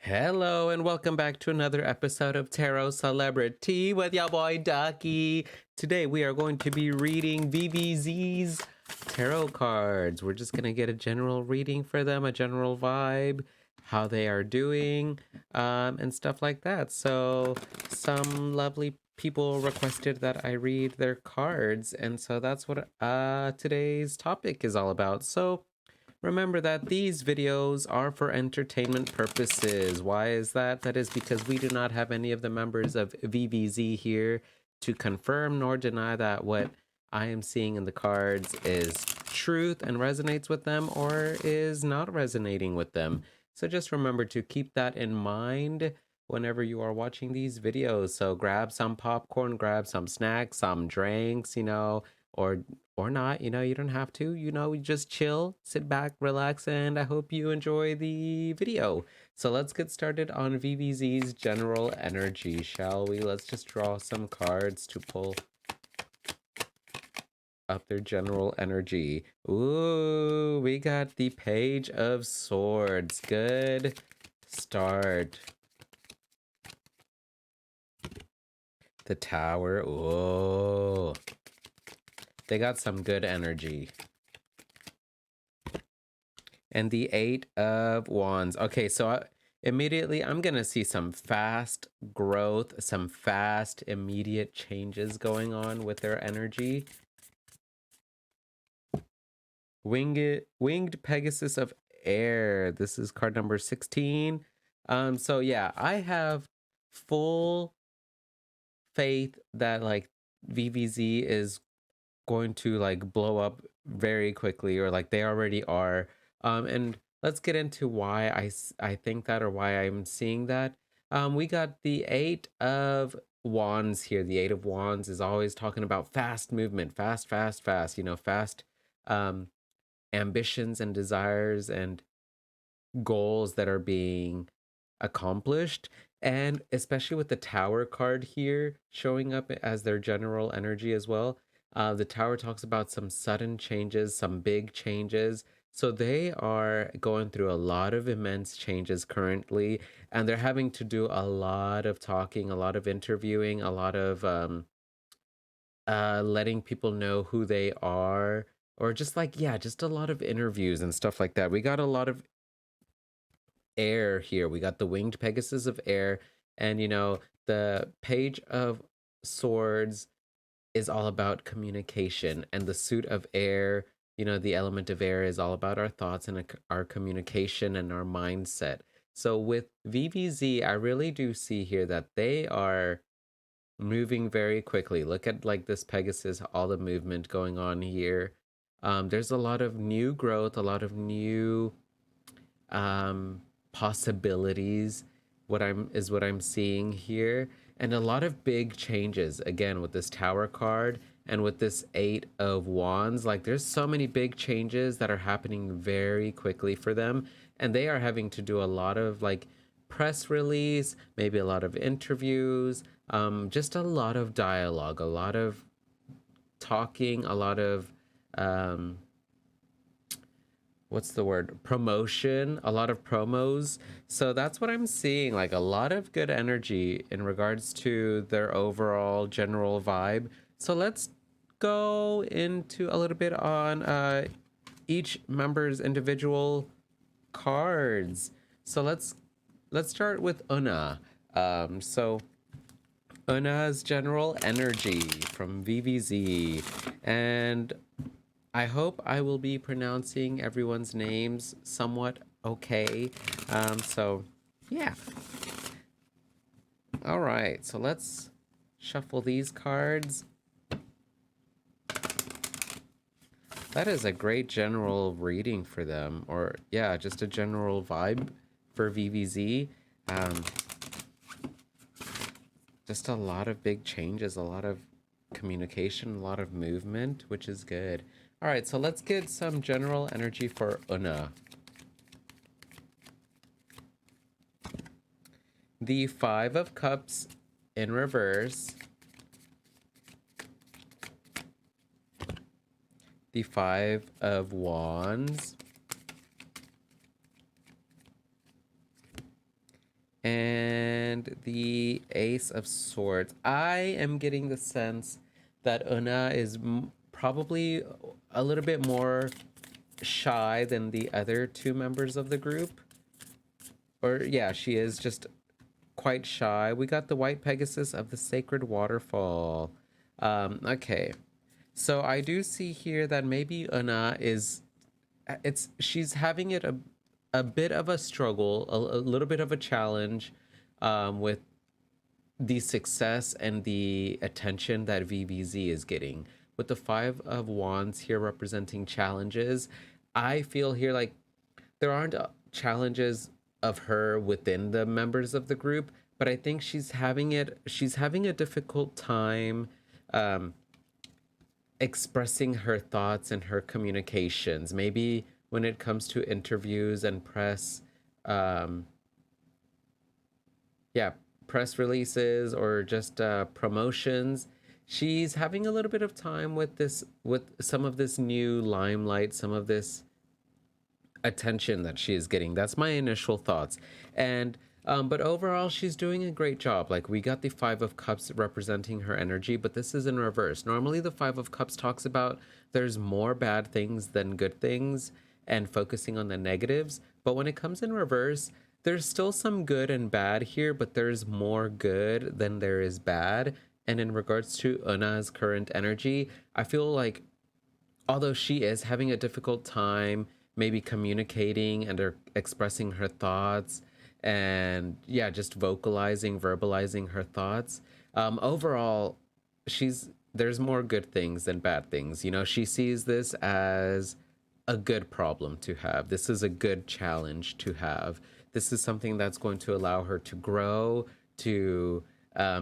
Hello and welcome back to another episode of Tarot CelebriTEA with your boy Ducky. Today we are going to be reading VIVIZ's tarot cards. We're just going to get a general reading for them, a general vibe, how they are doing, and stuff like that. So some lovely people requested that I read their cards, and so that's what today's topic is all about. So remember that these videos are for entertainment purposes. Why is that? That is because we do not have any of the members of VIVIZ here to confirm nor deny that what I am seeing in the cards is truth and resonates with them or is not resonating with them. So just remember to keep that in mind whenever you are watching these videos. So grab some popcorn, grab some snacks, some drinks, or not, you don't have to, just chill, sit back, relax, and I hope you enjoy the video. So let's get started on VVZ's general energy, shall we? Let's just draw some cards to pull up their general energy. Ooh, we got the Page of Swords. Good start. The Tower. Ooh. They got some good energy. And the Eight of Wands. Okay, so immediately I'm going to see some fast growth, some fast, immediate changes going on with their energy. Winged Pegasus of Air. This is card number 16. So yeah, I have full faith that like VVZ is going to like blow up very quickly, or like they already are. And let's get into why I think that, or why I'm seeing that. We got the Eight of Wands here. The Eight of Wands is always talking about fast movement, fast, fast, fast ambitions and desires and goals that are being accomplished. And especially with the Tower card here showing up as their general energy as well. The Tower talks about some sudden changes, some big changes. So they are going through a lot of immense changes currently, and they're having to do a lot of talking, a lot of interviewing, a lot of letting people know who they are, or just like, yeah, just a lot of interviews and stuff like that. We got a lot of air here. We got the Winged Pegasus of Air, and the Page of Swords is all about communication, and the Suit of Air, the element of air, is all about our thoughts and our communication and our mindset. So with VVZ, I really do see here that they are moving very quickly. Look at like this Pegasus, all the movement going on here. There's a lot of new growth, a lot of new possibilities. What I'm seeing here, and a lot of big changes again with this Tower card and with this Eight of Wands. Like there's so many big changes that are happening very quickly for them, and they are having to do a lot of like press release, maybe a lot of interviews, just a lot of dialogue, a lot of talking, a lot of what's the word, promotion, a lot of promos. So that's what I'm seeing, like a lot of good energy in regards to their overall general vibe. So let's go into a little bit on each member's individual cards. So let's start with Una. So Una's general energy from VVZ, and I hope I will be pronouncing everyone's names somewhat okay. So yeah. All right, so let's shuffle these cards. That is a great general reading for them, or yeah, just a general vibe for VVZ. Just a lot of big changes, a lot of communication, a lot of movement, which is good. All right, so let's get some general energy for Una. The Five of Cups in reverse. The Five of Wands. and the Ace of Swords. I am getting the sense that Una is probably a little bit more shy than the other two members of the group. Or, yeah, she is just quite shy. We got the White Pegasus of the Sacred Waterfall. Okay. So I do see here that maybe Una is she's having a bit of a struggle, a little bit of a challenge with the success and the attention that VVZ is getting. With the Five of Wands here representing challenges, I feel here like there aren't challenges of her within the members of the group, but I think she's having a difficult time um, expressing her thoughts and her communications. Maybe when it comes to interviews and press, um, yeah, press releases or just promotions, she's having a little bit of time with this, with some of this new limelight, some of this attention that she is getting. That's my initial thoughts. And but overall, she's doing a great job. Like, we got the Five of Cups representing her energy, but this is in reverse. Normally, the Five of Cups talks about there's more bad things than good things and focusing on the negatives. But when it comes in reverse, there's still some good and bad here, but there's more good than there is bad. And in regards to Una's current energy, I feel like although she is having a difficult time maybe communicating and expressing her thoughts and yeah, just verbalizing her thoughts, overall she's there's more good things than bad things. You know, she sees this as a good problem to have. This is a good challenge to have. This is something that's going to allow her to grow, to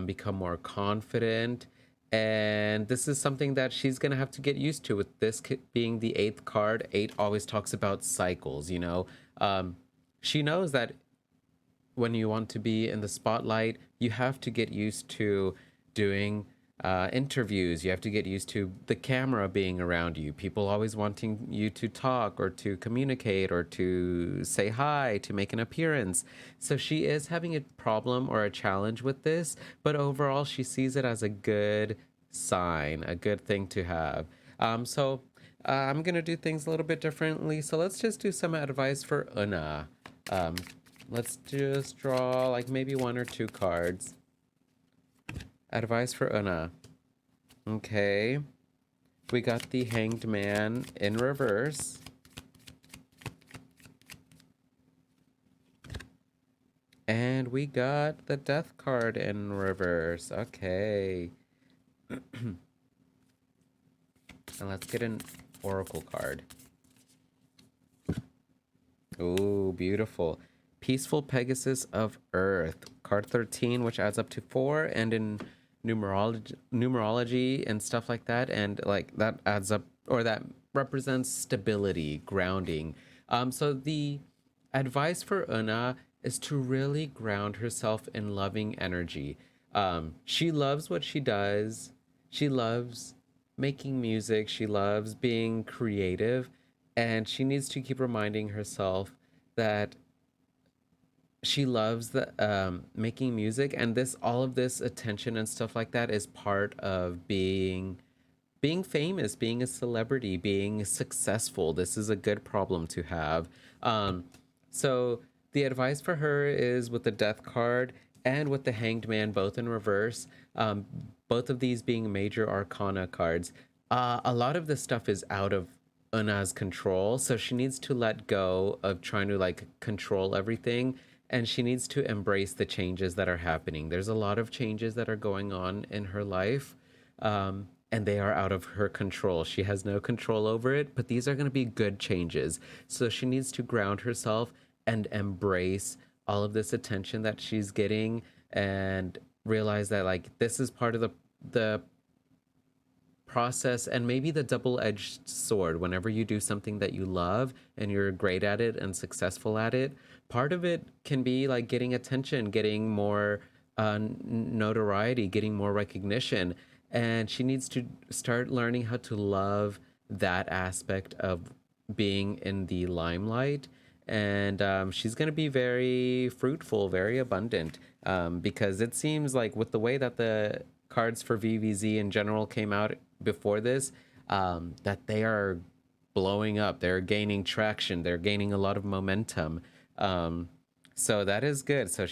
become more confident. And this is something that she's going to have to get used to, with this being the eighth card. Eight always talks about cycles, you know. She knows that when you want to be in the spotlight, you have to get used to doing interviews. You have to get used to the camera being around you, people always wanting you to talk or to communicate or to say hi, to make an appearance. So she is having a problem or a challenge with this, but overall she sees it as a good sign, a good thing to have. I'm gonna do things a little bit differently. So let's just do some advice for Una. Um, let's just draw like maybe one or two cards. Advice for Una. Okay. We got the Hanged Man in reverse. And we got the Death card in reverse. Okay. And let's get an Oracle card. Ooh, beautiful. Peaceful Pegasus of Earth. Card 13, which adds up to 4. And in numerology and stuff like that, and like that adds up, or that represents stability, grounding. So the advice for Una is to really ground herself in loving energy. She loves what she does. She loves making music. She loves being creative, and she needs to keep reminding herself that she loves the making music, and this all of this attention and stuff like that is part of being famous, being a celebrity, being successful. This is a good problem to have. So the advice for her is with the Death card and with the Hanged Man, both in reverse, both of these being major arcana cards. A lot of this stuff is out of Una's control, so she needs to let go of trying to like control everything, and she needs to embrace the changes that are happening. There's a lot of changes that are going on in her life, and they are out of her control. She has no control over it, but these are going to be good changes. So she needs to ground herself and embrace all of this attention that she's getting, and realize that like this is part of the process, and maybe the double-edged sword. Whenever you do something that you love and you're great at it and successful at it, part of it can be like getting attention, getting more notoriety, getting more recognition. And she needs to start learning how to love that aspect of being in the limelight, and she's going to be very fruitful, very abundant, because it seems like with the way that the cards for VVZ in general came out before this, that they are blowing up, they're gaining traction, they're gaining a lot of momentum. So that is good. So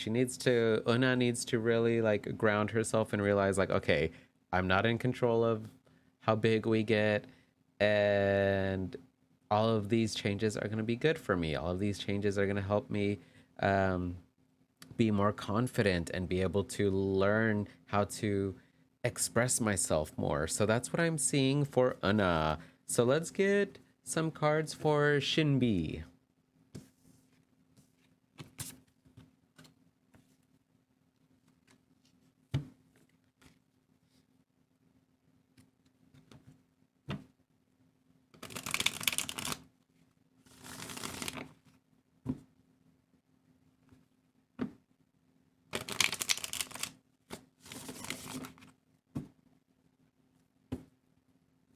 Una needs to really like ground herself and realize like, okay, I'm not in control of how big we get, and all of these changes are going to be good for me. All of these changes are going to help me um, be more confident and be able to learn how to express myself more. So that's what I'm seeing for Una. So let's get some cards for Shinbi.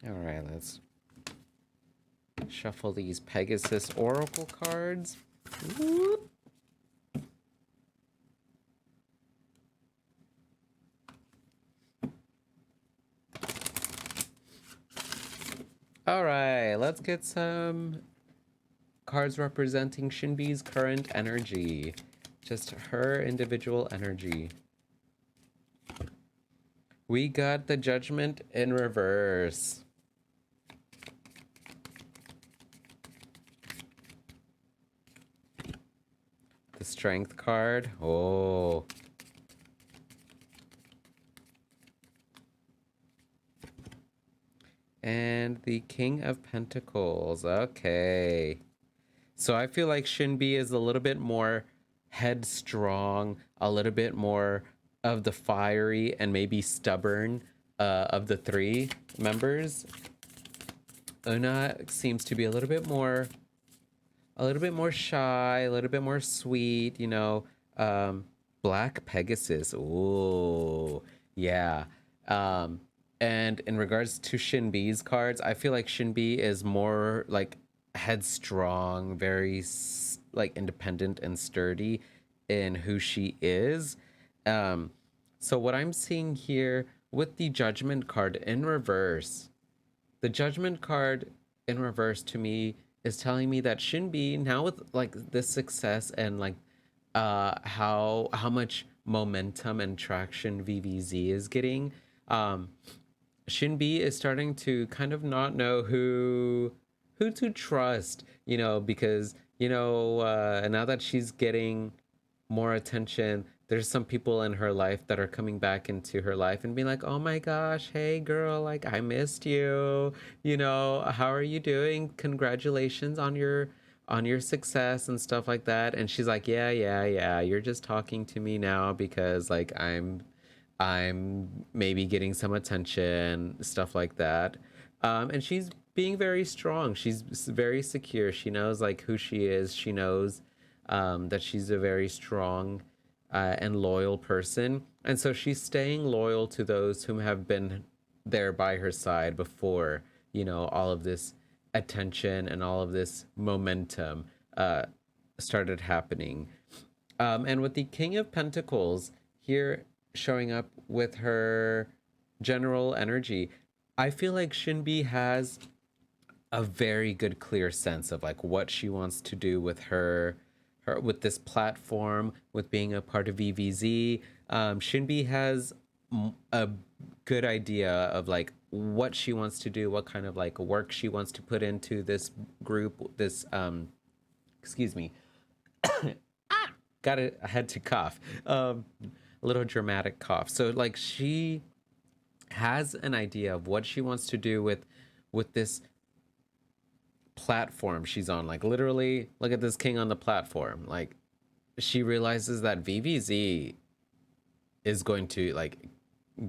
All right, let's shuffle these Pegasus Oracle cards. Whoop. All right, let's get some cards representing Shinbi's current energy. Just her individual energy. We got the Judgment in reverse. The Strength card. Oh. And the King of Pentacles. Okay. So I feel like Shinbi is a little bit more headstrong, a little bit more of the fiery and maybe stubborn of the three members. Una seems to be a little bit more shy, a little bit more sweet, you know. Black Pegasus. Ooh, yeah. And in regards to Shinbi's cards, I feel like Shinbi is more like headstrong, very like independent and sturdy in who she is. Um, so what I'm seeing here with the Judgment card in reverse, the Judgment card in reverse to me is telling me that Shinbi now with like this success and like how much momentum and traction VVZ is getting, Shinbi is starting to kind of not know who to trust, you know, because you know now that she's getting more attention, there's some people in her life that are coming back into her life and being like, oh my gosh, hey girl, like I missed you, you know, how are you doing, congratulations on your success and stuff like that. And she's like, yeah, you're just talking to me now because like I'm maybe getting some attention, stuff like that. And she's being very strong. She's very secure. She knows like who she is. She knows that she's a very strong and loyal person. And so she's staying loyal to those whom have been there by her side before, you know, all of this attention and all of this momentum started happening. And with the King of Pentacles here showing up with her general energy, I feel like Shinbi has a very good clear sense of like what she wants to do with her with this platform, with being a part of VVZ. Shinbi has a good idea of like what she wants to do, what kind of like work she wants to put into this group, this excuse me, got it, I had to cough, a little dramatic cough. So like she has an idea of what she wants to do with this platform she's on. Like literally, look at this king on the platform. Like she realizes that VVZ is going to like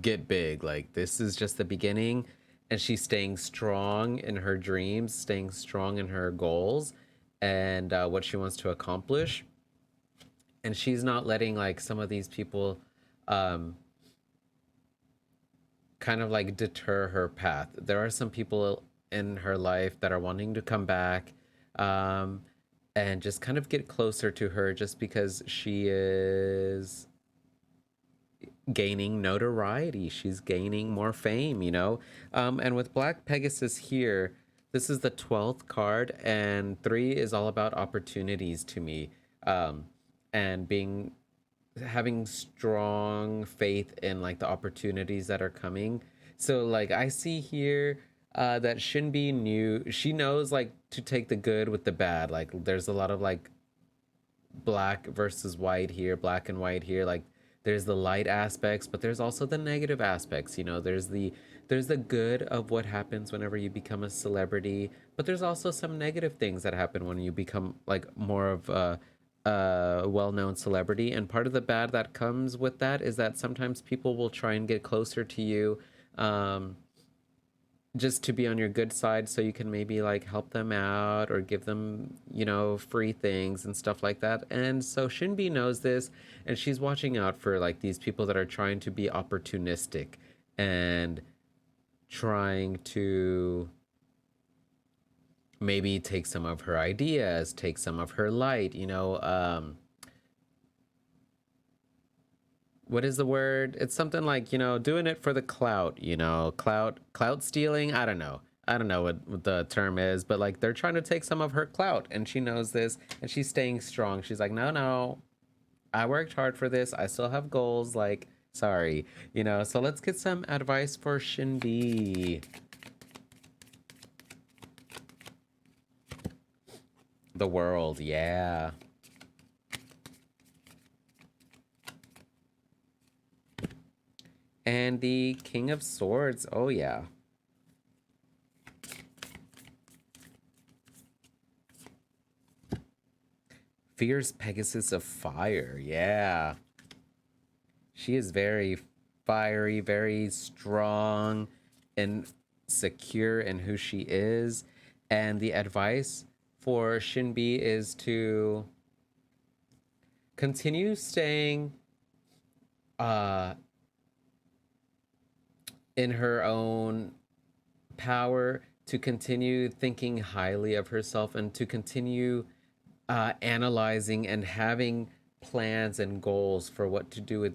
get big. Like this is just the beginning, and she's staying strong in her dreams, staying strong in her goals, and what she wants to accomplish. And she's not letting like some of these people um, kind of like deter her path. There are some people in her life that are wanting to come back, um, and just kind of get closer to her just because she is gaining notoriety. She's gaining more fame, you know? And with Black Pegasus here, this is the 12th card, and 3 is all about opportunities to me. And having strong faith in like the opportunities that are coming. So like I see here that Shinbi she knows like to take the good with the bad. Like there's a lot of like black versus white here, black and white here. Like there's the light aspects, but there's also the negative aspects. You know, there's the good of what happens whenever you become a celebrity, but there's also some negative things that happen when you become like more of a well-known celebrity. And part of the bad that comes with that is that sometimes people will try and get closer to you. Just to be on your good side so you can maybe like help them out or give them, you know, free things and stuff like that. And so Shinbi knows this, and she's watching out for like these people that are trying to be opportunistic and trying to maybe take some of her ideas, take some of her light, you know. What is the word? It's something like, you know, doing it for the clout, you know, clout stealing. I don't know what the term is, but like they're trying to take some of her clout, and she knows this, and she's staying strong. She's like, no, no, I worked hard for this. I still have goals. Like, sorry, you know. So let's get some advice for Shinbi. The world, yeah. And the King of Swords, oh yeah. Fierce Pegasus of Fire, yeah. She is very fiery, very strong and secure in who she is. And the advice for Shinbi is to continue staying uh in her own power, to continue thinking highly of herself, and to continue analyzing and having plans and goals for what to do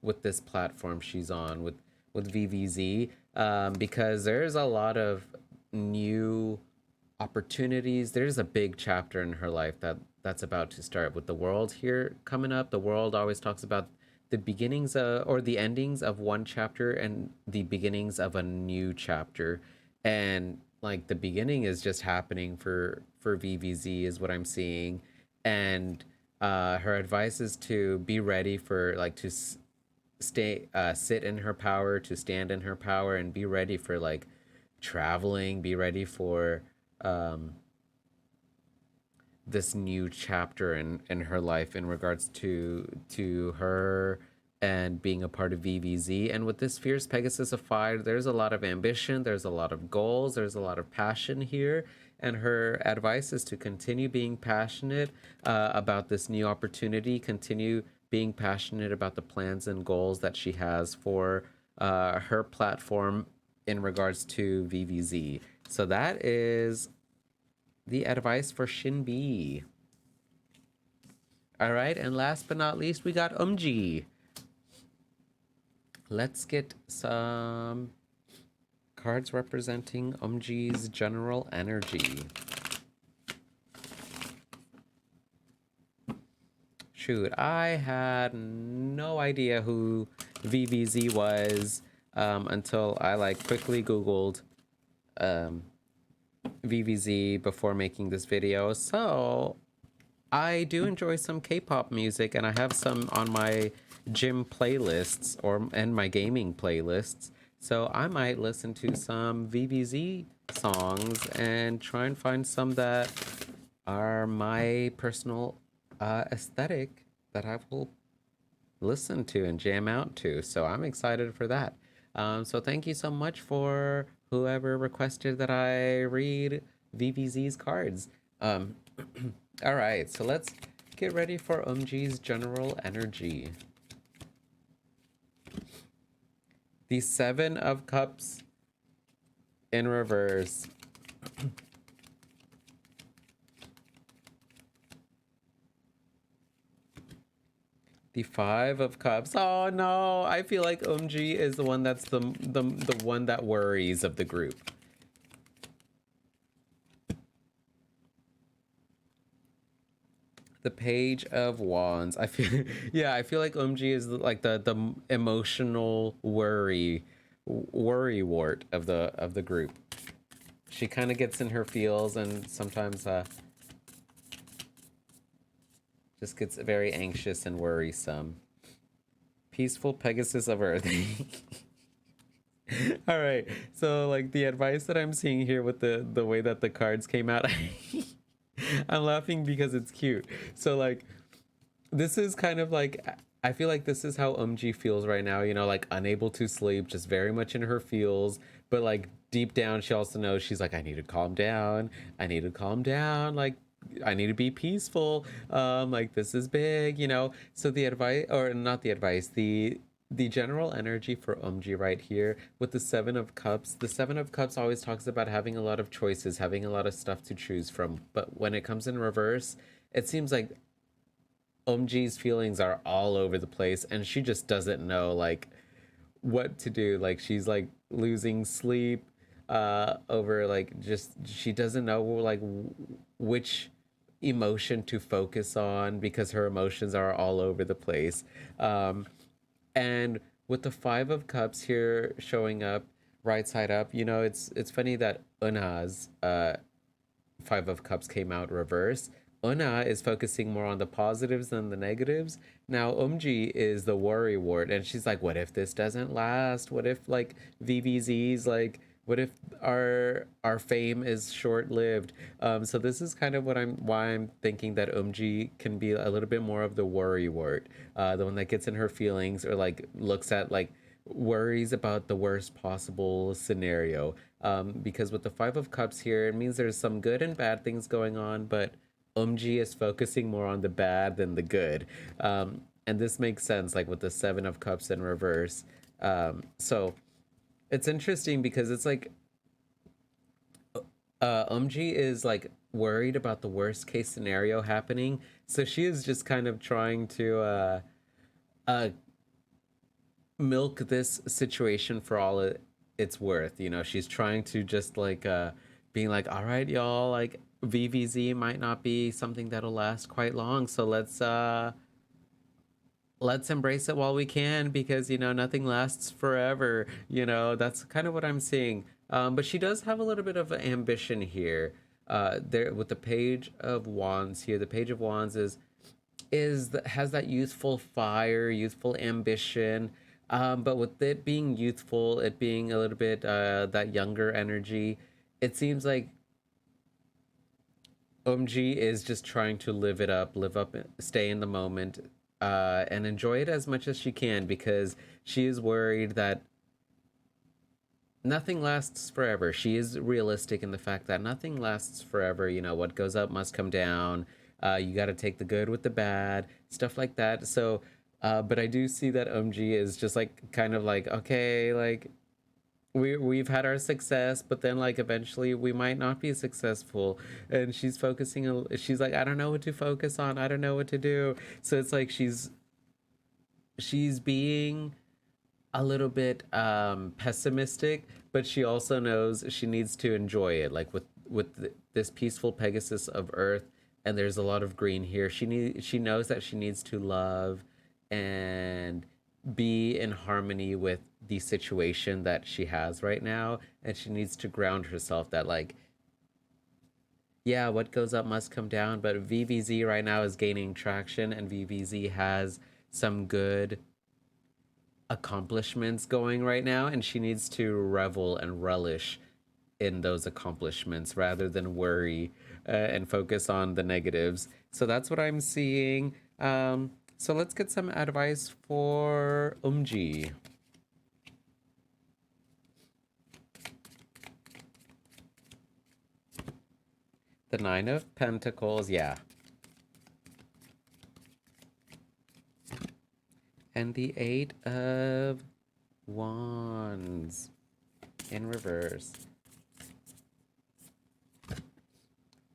with this platform she's on with VVZ, because there's a lot of new opportunities. There's a big chapter in her life that's about to start with the world here coming up. The world always talks about the beginnings or the endings of one chapter and the beginnings of a new chapter. And like the beginning is just happening for VVZ is what I'm seeing. And her advice is to be ready for like to stay sit in her power, to stand in her power, and be ready for like traveling, be ready for um this new chapter in her life in regards to her and being a part of VVZ. And with this Fierce Pegasus of Fire, there's a lot of ambition, there's a lot of goals, there's a lot of passion here. And her advice is to continue being passionate about this new opportunity, continue being passionate about the plans and goals that she has for her platform in regards to VVZ. So that is the advice for Shinbi. All right, and last but not least, we got Umji. Let's get some cards representing Umji's general energy. Shoot, I had no idea who VVZ was until I like quickly Googled VVZ before making this video. So I do enjoy some K-pop music, and I have some on my gym playlists and my gaming playlists. So I might listen to some VVZ songs and try and find some that are my personal aesthetic that I will listen to and jam out to. So I'm excited for that. So thank you so much for whoever requested that I read VVZ's cards. All right, so let's get ready for Umji's general energy. The Seven of Cups in reverse. The Five of Cups. Oh no, I feel like Umji is the one that's the one that worries of the group. The Page of Wands. I feel yeah, I feel like Umji is like the emotional worry wart of the group. She kind of gets in her feels and sometimes just gets very anxious and worrisome. Peaceful Pegasus of Earth. All right. So like the advice that I'm seeing here with the way that the cards came out, I'm laughing because it's cute. So like this is kind of like I feel like this is how Umji feels right now, you know, like unable to sleep, just very much in her feels, but like deep down she also knows she's like I need to calm down. I need to calm down. Like I need to be peaceful. Like this is big, you know. So the advice or not the advice, the general energy for Umji right here with the Seven of Cups. The Seven of Cups always talks about having a lot of choices, having a lot of stuff to choose from. But when it comes in reverse, it seems like Umji's feelings are all over the place and she just doesn't know like what to do. Like she's like losing sleep over like just she doesn't know like which emotion to focus on because her emotions are all over the place. And with the Five of Cups here showing up right side up, you know, it's funny that Una's Five of Cups came out reverse. Una is focusing more on the positives than the negatives. Now Umji is the worry wart, and she's like, "What if this doesn't last? What if like VVZ's like? What if our fame is short lived?" So this is kind of why I'm thinking that Umji can be a little bit more of the worry wart, the one that gets in her feelings or like looks at like worries about the worst possible scenario. Because with the Five of Cups here, it means there's some good and bad things going on, but Umji is focusing more on the bad than the good. And this makes sense, like with the Seven of Cups in reverse. So it's interesting because it's like Umji is like worried about the worst case scenario happening. So she is just kind of trying to uh, milk this situation for all it's worth. You know, she's trying to just like being like, all right, y'all, like VVZ might not be something that'll last quite long. So let's embrace it while we can because you know nothing lasts forever. You know, that's kind of what I'm seeing. But she does have a little bit of ambition here. There with the Page of Wands here. The Page of Wands has that youthful fire, youthful ambition. But with it being youthful, it being a little bit that younger energy, it seems like Omg is just trying to live up, stay in the moment, and enjoy it as much as she can because she is worried that nothing lasts forever. She is realistic in the fact that nothing lasts forever. You know, what goes up must come down. You got to take the good with the bad, stuff like that. So, but I do see that Omg is just like kind of like, okay, like we've had our success, but then like eventually we might not be successful. And she's focusing, she's like, I don't know what to focus on. I don't know what to do. So it's like she's being a little bit pessimistic, but she also knows she needs to enjoy it. Like this peaceful Pegasus of Earth, and there's a lot of green here. She knows that she needs to love and be in harmony with the situation that she has right now, and she needs to ground herself that like yeah, what goes up must come down, but VVZ right now is gaining traction and VVZ has some good accomplishments going right now, and she needs to revel and relish in those accomplishments rather than worry and focus on the negatives. So that's what I'm seeing. So let's get some advice for Umji. The Nine of Pentacles, yeah. And the Eight of Wands in reverse.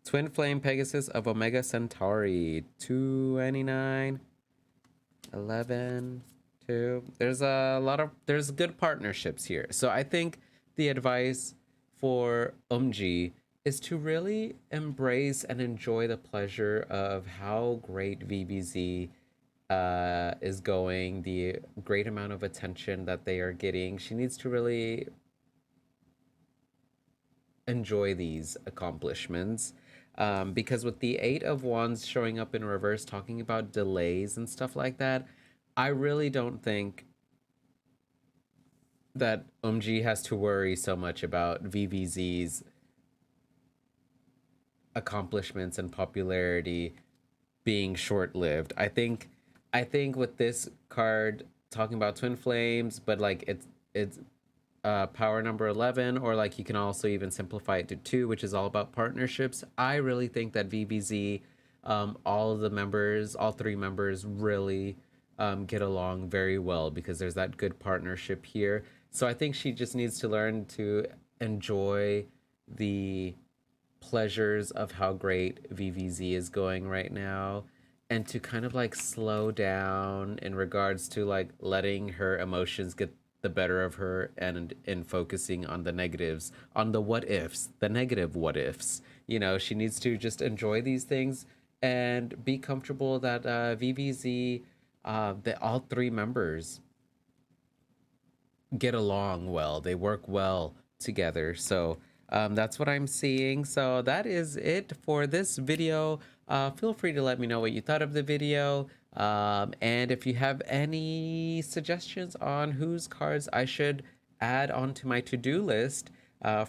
Twin Flame Pegasus of Omega Centauri, 299. 11, 2. There's good partnerships here. So I think the advice for Umji is to really embrace and enjoy the pleasure of how great VBZ is going, the great amount of attention that they are getting. She needs to really enjoy these accomplishments. Because with the Eight of Wands showing up in reverse, talking about delays and stuff like that, I really don't think that Umji has to worry so much about VVZ's accomplishments and popularity being short-lived. I think with this card talking about twin flames, but like it's power number 11, or like you can also even simplify it to 2, which is all about partnerships. I really think that VBZ, all of the members, all 3 members really get along very well because there's that good partnership here. So I think she just needs to learn to enjoy the pleasures of how great VVZ is going right now, and to kind of like slow down in regards to like letting her emotions get the better of her, and in focusing on the negatives, on the what ifs, the negative what ifs. You know, she needs to just enjoy these things and be comfortable that VVZ, that all 3 members get along well. They work well together. So that's what I'm seeing. So that is it for this video. Feel free to let me know what you thought of the video. And if you have any suggestions on whose cards I should add onto my to-do list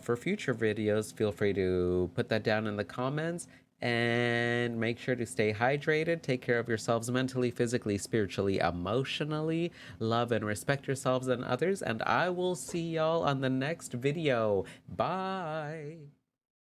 for future videos, feel free to put that down in the comments. And make sure to stay hydrated, take care of yourselves mentally, physically, spiritually, emotionally, love and respect yourselves and others, and I will see y'all on the next video. Bye.